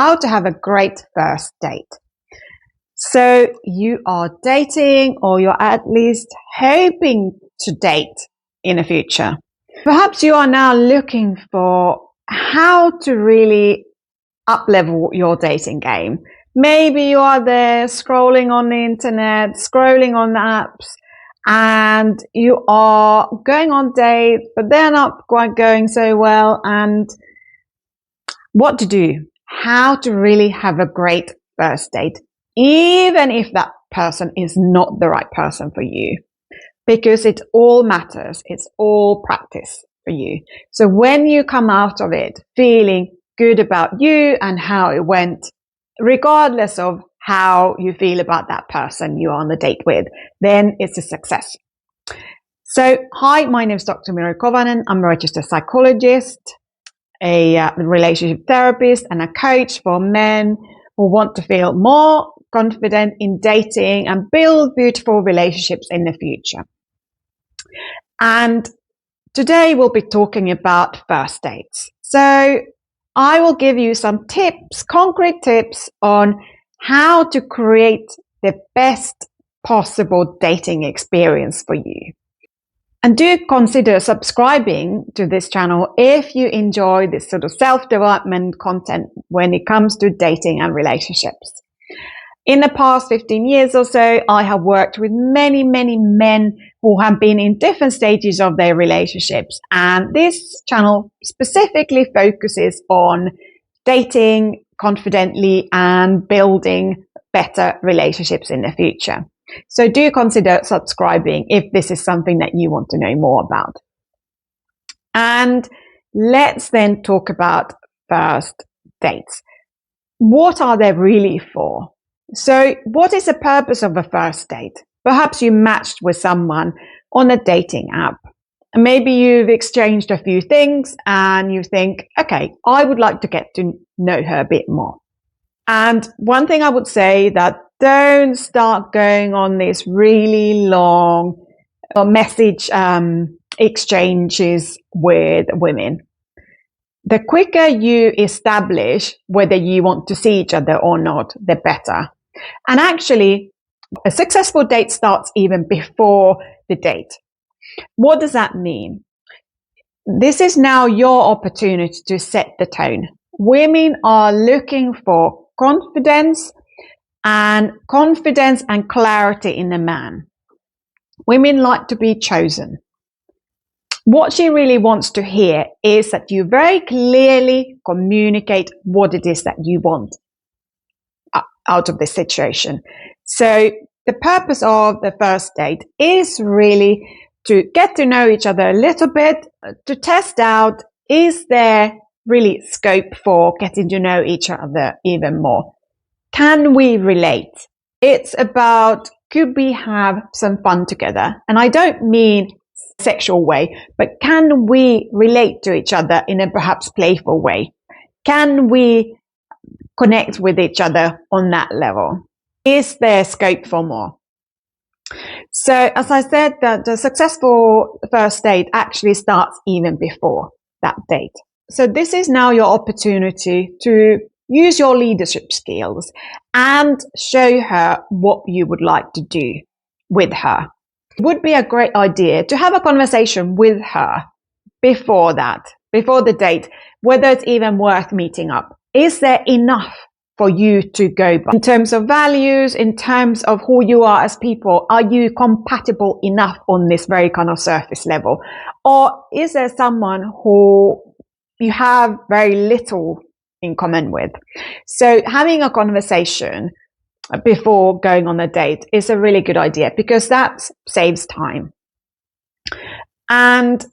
how to have a great first date. So you are dating, or you're at least hoping to date in the future. Perhaps you are now looking for how to really up-level your dating game. Maybe you are there scrolling on the internet, scrolling on the apps, and you are going on dates, but they're not quite going so well. And what to do? How to really have a great first date, even if that person is not the right person for you, because it all matters. It's all practice for you. So when you come out of it feeling good about you and how it went, regardless of how you feel about that person you are on the date with, then it's a success. So, hi, my name is Dr. Kovanen. I'm a registered psychologist, a relationship therapist, and a coach for men who want to feel more confident in dating and build beautiful relationships in the future. And today we'll be talking about first dates. So I will give you some tips, concrete tips on how to create the best possible dating experience for you. And do consider subscribing to this channel if you enjoy this sort of self-development content when it comes to dating and relationships. In the past 15 years or so, I have worked with many, many men who have been in different stages of their relationships. And this channel specifically focuses on dating confidently and building better relationships in the future. So do consider subscribing if this is something that you want to know more about. And let's then talk about first dates. What are they really for? So what is the purpose of a first date? Perhaps you matched with someone on a dating app. And maybe you've exchanged a few things and you think, okay, I would like to get to know her a bit more. And one thing I would say that don't start going on this really long message exchanges with women. The quicker you establish whether you want to see each other or not, the better. And actually, a successful date starts even before the date. What does that mean? This is now your opportunity to set the tone. Women are looking for confidence and clarity in a man. Women like to be chosen. What she really wants to hear is that you very clearly communicate what it is that you want out of this situation. So the purpose of the first date is really to get to know each other a little bit, to test out, is there really scope for getting to know each other even more? Can we relate? It's about, could we have some fun together? And I don't mean sexual way, but can we relate to each other in a perhaps playful way? Can we connect with each other on that level? Is there scope for more? So as I said, the successful first date actually starts even before that date. So this is now your opportunity to use your leadership skills and show her what you would like to do with her. It would be a great idea to have a conversation with her before the date, whether it's even worth meeting up. Is there enough for you to go by? In terms of values, in terms of who you are as people, are you compatible enough on this very kind of surface level? Or is there someone who you have very little in common with? So having a conversation before going on a date is a really good idea because that saves time. And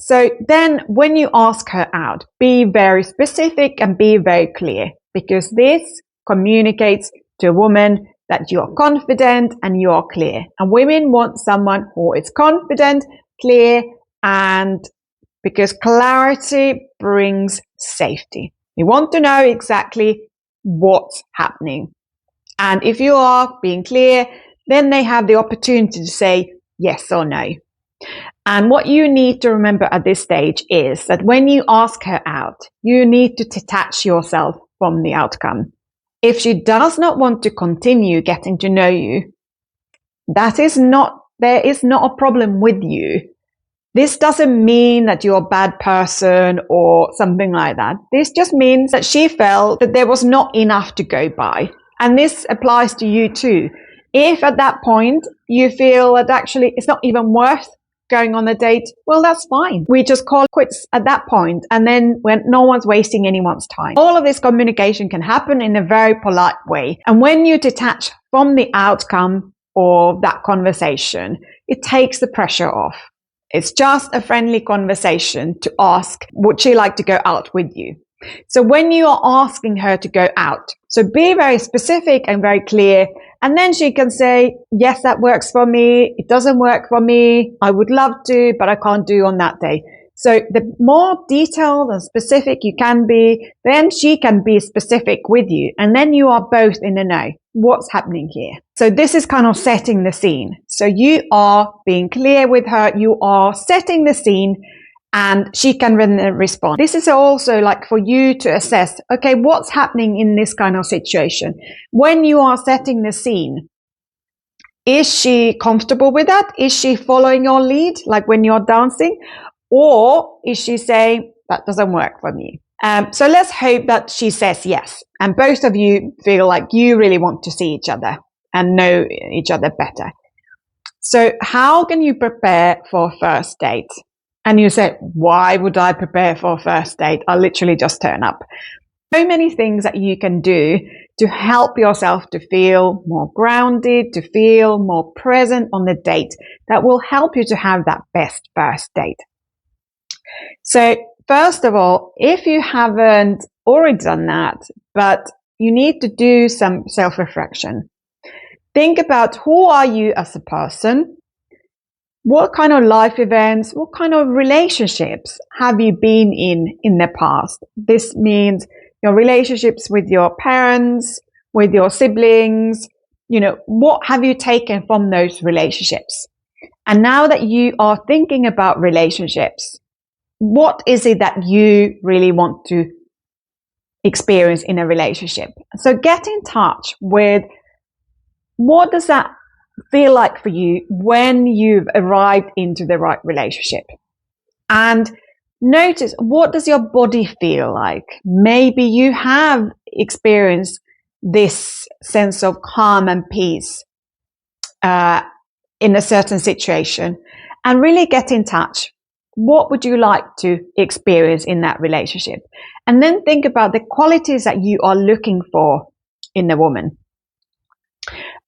so then when you ask her out, be very specific and be very clear, because this communicates to a woman that you are confident and you are clear. And women want someone who is confident, clear, and because clarity brings safety. You want to know exactly what's happening. And if you are being clear, then they have the opportunity to say yes or no. And what you need to remember at this stage is that when you ask her out, you need to detach yourself from the outcome. If she does not want to continue getting to know you, there is not a problem with you. This doesn't mean that you're a bad person or something like that. This just means that she felt that there was not enough to go by. And this applies to you too. If at that point you feel that actually it's not even worth going on a date, well, that's fine. We just call quits at that point, and then when no one's wasting anyone's time. All of this communication can happen in a very polite way. And when you detach from the outcome of that conversation, it takes the pressure off. It's just a friendly conversation to ask, would she like to go out with you? So when you are asking her to go out, so be very specific and very clear. And then she can say, yes, that works for me. It doesn't work for me. I would love to, but I can't do on that day. So the more detailed and specific you can be, then she can be specific with you. And then you are both in the know. What's happening here? So this is kind of setting the scene. So you are being clear with her. You are setting the scene, and she can respond. This is also like for you to assess, okay, what's happening in this kind of situation? When you are setting the scene, is she comfortable with that? Is she following your lead, like when you're dancing? Or is she saying, that doesn't work for me? So let's hope that she says yes. And both of you feel like you really want to see each other and know each other better. So how can you prepare for a first date? And you say, why would I prepare for a first date? I'll literally just turn up. So many things that you can do to help yourself to feel more grounded, to feel more present on the date that will help you to have that best first date. So first of all, if you haven't already done that, but you need to do some self-reflection, think about who are you as a person? What kind of life events, what kind of relationships have you been in the past? This means your relationships with your parents, with your siblings, what have you taken from those relationships? And now that you are thinking about relationships, what is it that you really want to experience in a relationship? So get in touch with what does that feel like for you when you've arrived into the right relationship, and notice, what does your body feel like? Maybe you have experienced this sense of calm and peace in a certain situation, and really get in touch. What would you like to experience in that relationship? And then think about the qualities that you are looking for in a woman,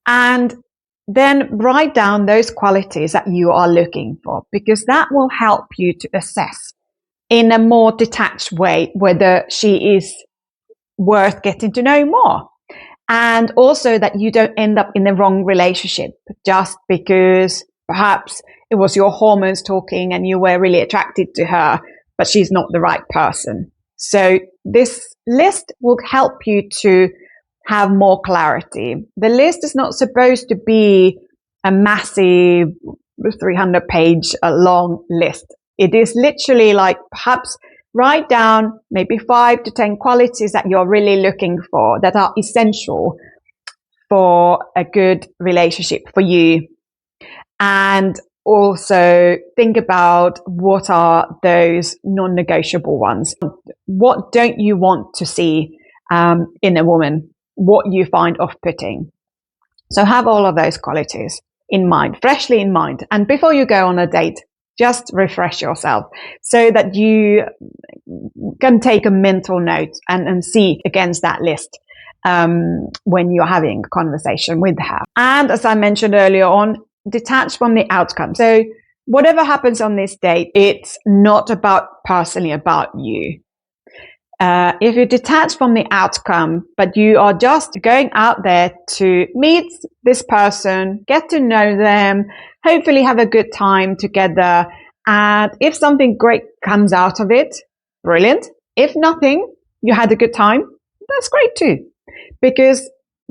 and then write down those qualities that you are looking for, because that will help you to assess in a more detached way whether she is worth getting to know more. And also that you don't end up in the wrong relationship just because perhaps it was your hormones talking and you were really attracted to her, but she's not the right person. So this list will help you to have more clarity. The list is not supposed to be a massive 300-page long list. It is literally like, perhaps write down maybe 5 to 10 qualities that you're really looking for, that are essential for a good relationship for you. And also think about what are those non-negotiable ones. What don't you want to see in a woman? What you find off-putting. So have all of those qualities in mind, freshly in mind. And before you go on a date, just refresh yourself so that you can take a mental note and see against that list when you're having a conversation with her. And as I mentioned earlier on, detach from the outcome. So whatever happens on this date, it's not personally about you. If you detach from the outcome, but you are just going out there to meet this person, get to know them, hopefully have a good time together, and if something great comes out of it, brilliant. If nothing, you had a good time, that's great too, because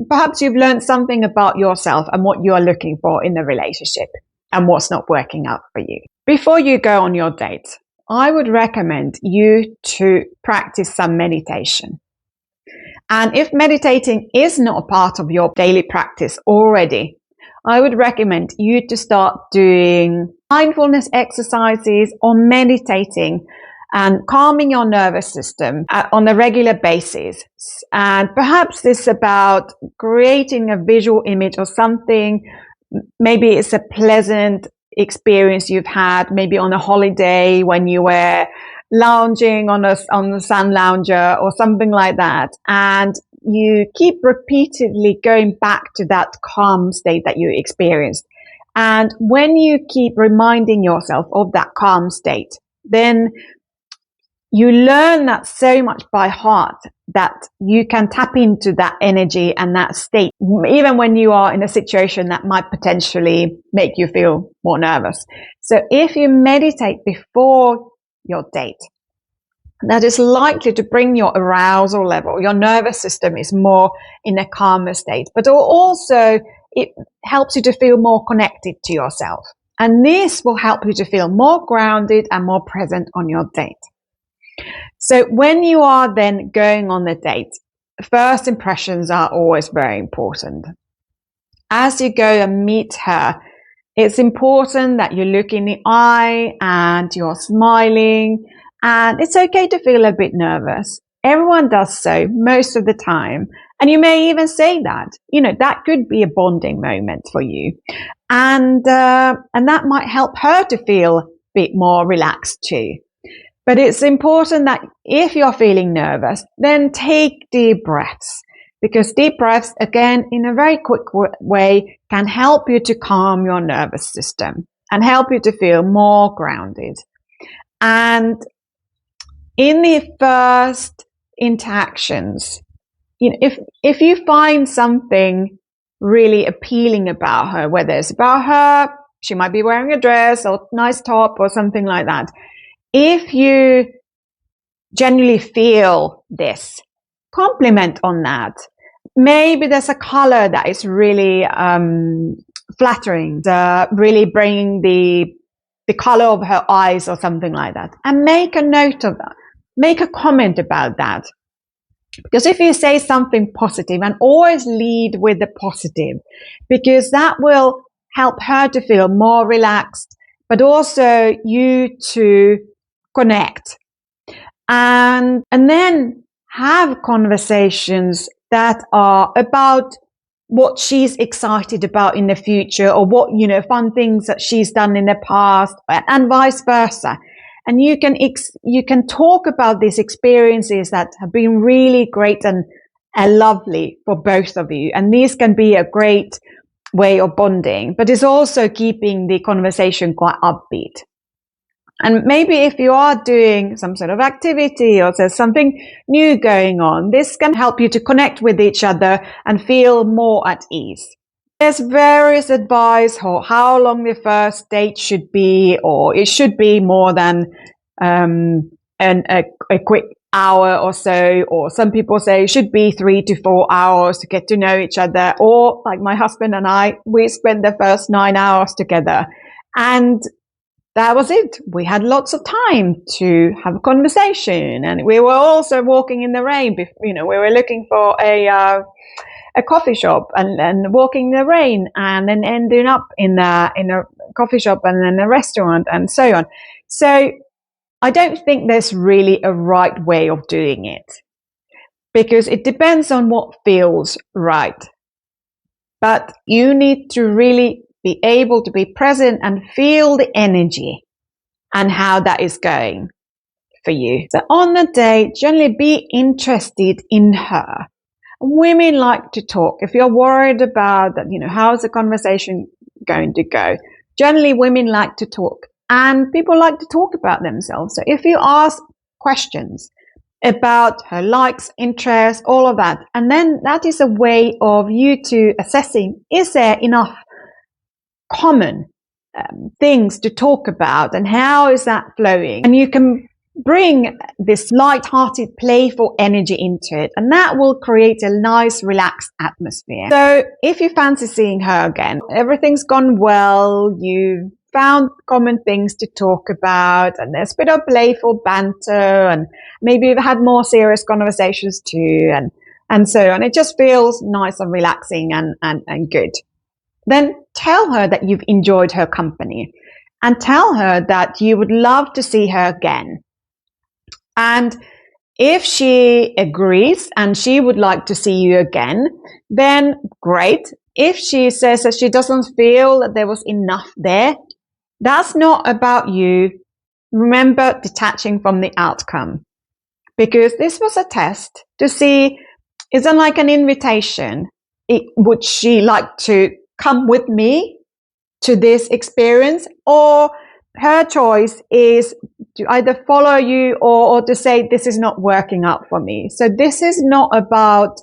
perhaps you've learned something about yourself and what you are looking for in a relationship and what's not working out for you. Before you go on your date, I would recommend you to practice some meditation. And if meditating is not a part of your daily practice already, I would recommend you to start doing mindfulness exercises or meditating and calming your nervous system on a regular basis. And perhaps this is about creating a visual image or something. Maybe it's a pleasant experience you've had, maybe on a holiday when you were lounging on the sun lounger or something like that. And you keep repeatedly going back to that calm state that you experienced. And when you keep reminding yourself of that calm state, then you learn that so much by heart that you can tap into that energy and that state, even when you are in a situation that might potentially make you feel more nervous. So if you meditate before your date, that is likely to bring your arousal level. Your nervous system is more in a calmer state, but also it helps you to feel more connected to yourself. And this will help you to feel more grounded and more present on your date. So when you are then going on the date, first impressions are always very important. As you go and meet her, it's important that you look in the eye and you're smiling, and it's okay to feel a bit nervous. Everyone does so most of the time. And you may even say that, that could be a bonding moment for you. And that might help her to feel a bit more relaxed too. But it's important that if you're feeling nervous, then take deep breaths, because deep breaths, again, in a very quick way, can help you to calm your nervous system and help you to feel more grounded. And in the first interactions, if you find something really appealing about her, whether it's about her, she might be wearing a dress or a nice top or something like that. If you genuinely feel this, compliment on that. Maybe there's a color that is really flattering, really bringing the color of her eyes or something like that. And make a note of that. Make a comment about that. Because if you say something positive, and always lead with the positive, because that will help her to feel more relaxed, but also you to connect. And then have conversations that are about what she's excited about in the future, or what, fun things that she's done in the past, and vice versa. And you can talk about these experiences that have been really great and lovely for both of you. And these can be a great way of bonding, but it's also keeping the conversation quite upbeat. And maybe if you are doing some sort of activity or there's something new going on, this can help you to connect with each other and feel more at ease. There's various advice for how long the first date should be, or it should be more than a quick hour or so, or some people say it should be 3 to 4 hours to get to know each other, or like my husband and I, we spent the first 9 hours together, and that was it. We had lots of time to have a conversation, and we were also walking in the rain. We were looking for a coffee shop and walking in the rain, and then ending up in a coffee shop and then a restaurant and so on. So I don't think there's really a right way of doing it, because it depends on what feels right. But you need to really be able to be present and feel the energy and how that is going for you. So on the date, generally be interested in her. Women like to talk. If you're worried about that, how's the conversation going to go? Generally, women like to talk, and people like to talk about themselves. So if you ask questions about her likes, interests, all of that, and then that is a way of you to assessing, is there enough common things to talk about, and how is that flowing? And you can bring this light-hearted, playful energy into it, and that will create a nice, relaxed atmosphere. So if you fancy seeing her again, everything's gone well, you found common things to talk about, and there's a bit of playful banter, and maybe you've had more serious conversations too, and so on. It just feels nice and relaxing and good. Then tell her that you've enjoyed her company, and tell her that you would love to see her again. And if she agrees and she would like to see you again, then great. If she says that she doesn't feel that there was enough there, that's not about you. Remember, detaching from the outcome, because this was a test to see, is it like an invitation? Would she like to come with me to this experience, or her choice is to either follow you or to say, this is not working out for me. So this is not about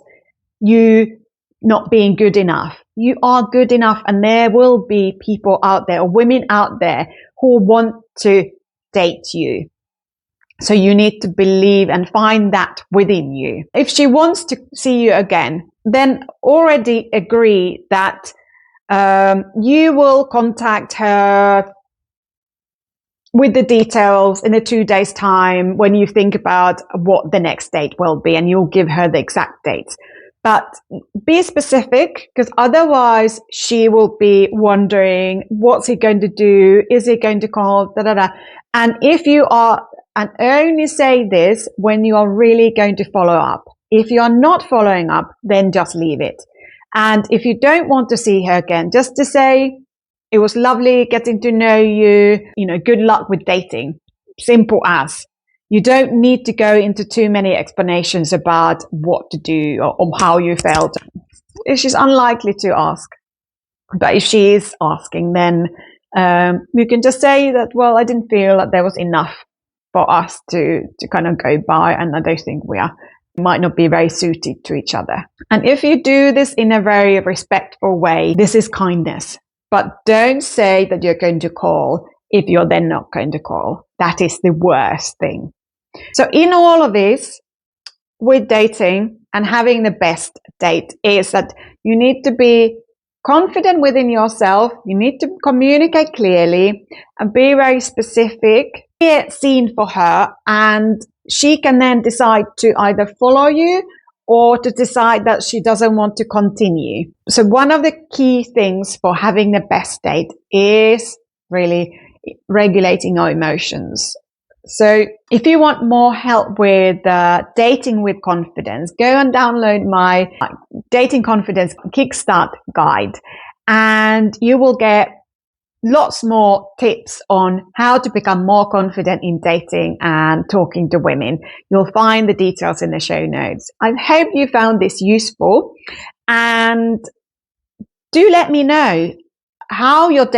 you not being good enough. You are good enough, and there will be people out there or women out there who want to date you. So you need to believe and find that within you. If she wants to see you again, then already agree that you will contact her with the details in a 2 days time when you think about what the next date will be, and you'll give her the exact dates. But be specific, because otherwise she will be wondering, what's he going to do? Is he going to call? Da, da, da. And if you are, and only say this when you are really going to follow up. If you are not following up, then just leave it. And if you don't want to see her again, just to say, it was lovely getting to know you, good luck with dating. Simple as. You don't need to go into too many explanations about what to do or how you felt. She's unlikely to ask. But if she is asking, then you can just say that, well, I didn't feel that there was enough for us to kind of go by, and I don't think we might not be very suited to each other. And if you do this in a very respectful way, this is kindness. But don't say that you're going to call if you're then not going to call. That is the worst thing. So in all of this, with dating and having the best date, is that you need to be confident within yourself. You need to communicate clearly and be very specific. Be a scene for her, and she can then decide to either follow you or to decide that she doesn't want to continue. So one of the key things for having the best date is really regulating our emotions. So if you want more help with dating with confidence, go and download my Dating Confidence Kickstart guide, and you will get lots more tips on how to become more confident in dating and talking to women. You'll find the details in the show notes. I hope you found this useful, and do let me know how your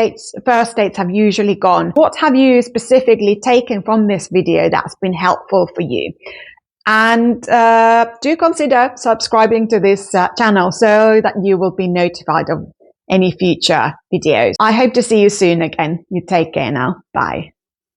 first dates have usually gone. What have you specifically taken from this video that's been helpful for you? And do consider subscribing to this channel so that you will be notified of any future videos. I hope to see you soon again. You take care now. Bye.